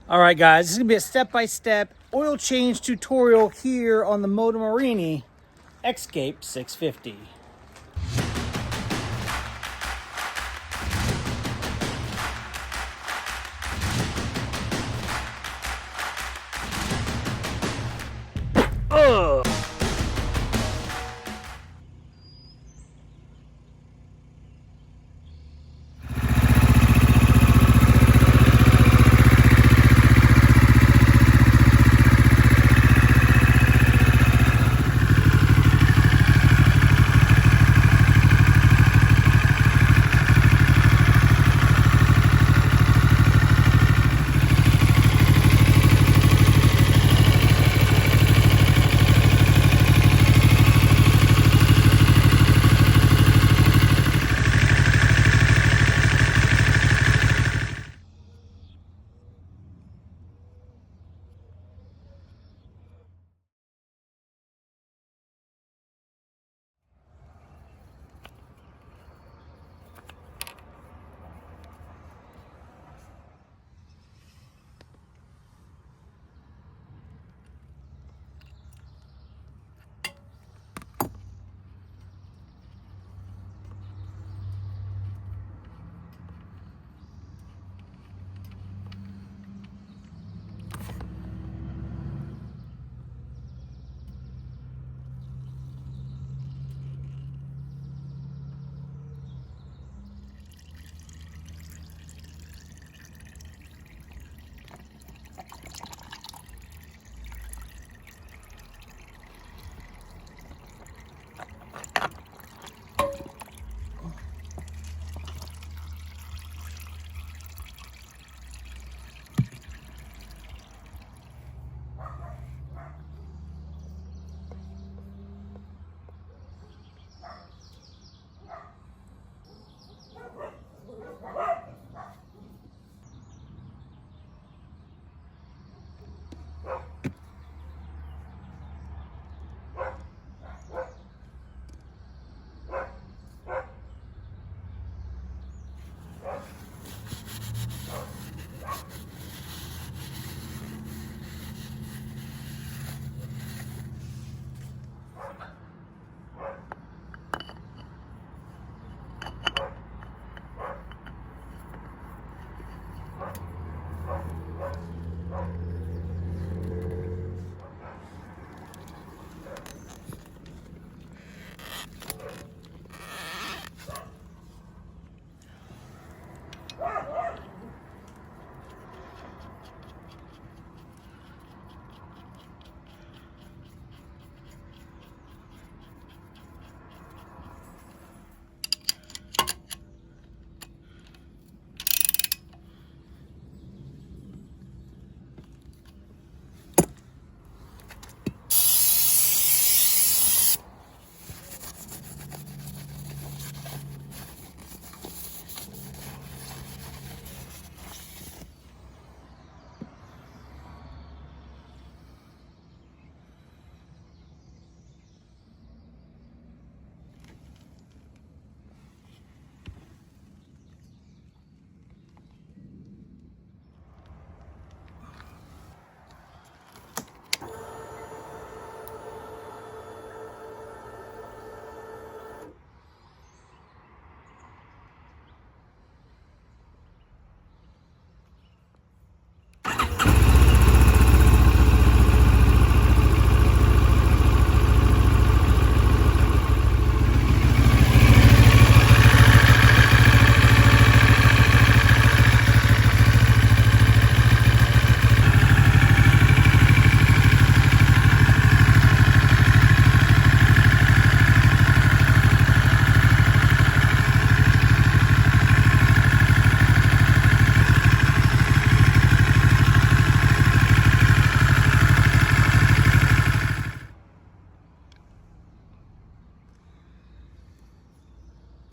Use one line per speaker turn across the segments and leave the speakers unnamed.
All right, guys, this is gonna be a step-by-step oil change tutorial here on the Moto Morini X-Cape 650. Ugh.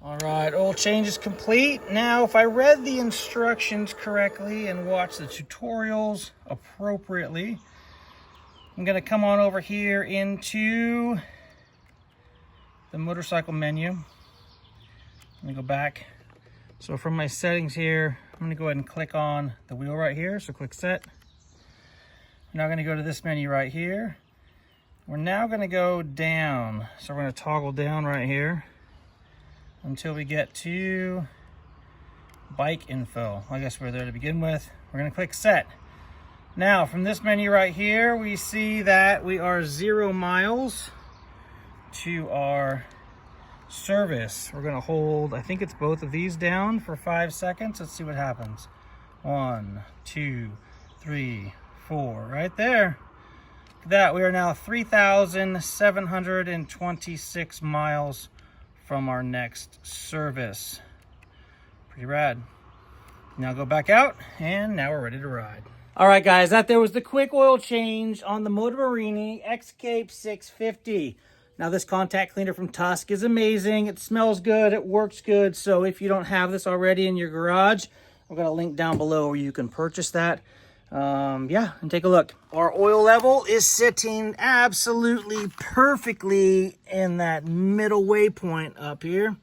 All right, oil change is complete. Now, if I read the instructions correctly and watched the tutorials appropriately, I'm gonna come on over here into the motorcycle menu. I'm gonna go back. So from my settings here, I'm gonna go ahead and click on the wheel right here. So click set. We're now going to go to this menu right here. We're now going to go down. So we're going to toggle down right here until we get to bike info. I guess we're there to begin with. We're going to click set. Now from this menu right here, we see that we are 0 miles to our service. We're going to hold, I think it's both of these down for 5 seconds. Let's see what happens. 1, 2, 3, 4, right there. Look at that. We are now 3,726 miles from our next service. Pretty rad. Now go back out, and now we're ready to ride. All right, guys, that there was the quick oil change on the Moto Morini X-Cape 650. Now, this contact cleaner from Tusk is amazing. It smells good. It works good. So if you don't have this already in your garage, I've got a link down below where you can purchase that. Yeah, and take a look. Our oil level is sitting absolutely perfectly in that middle waypoint up here.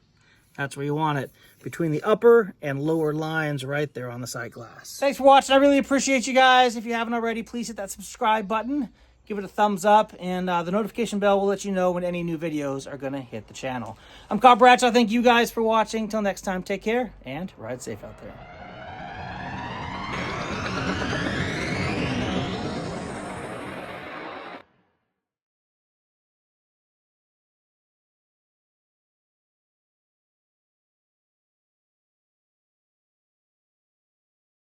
That's where you want it, between the upper and lower lines right there on the sight glass. Thanks for watching. I really appreciate you guys. If you haven't already, please hit that subscribe button. Give it a thumbs up, and the notification bell will let you know when any new videos are going to hit the channel. I'm Bradshaw. Thank you guys for watching. Till next time, take care, and ride safe out there.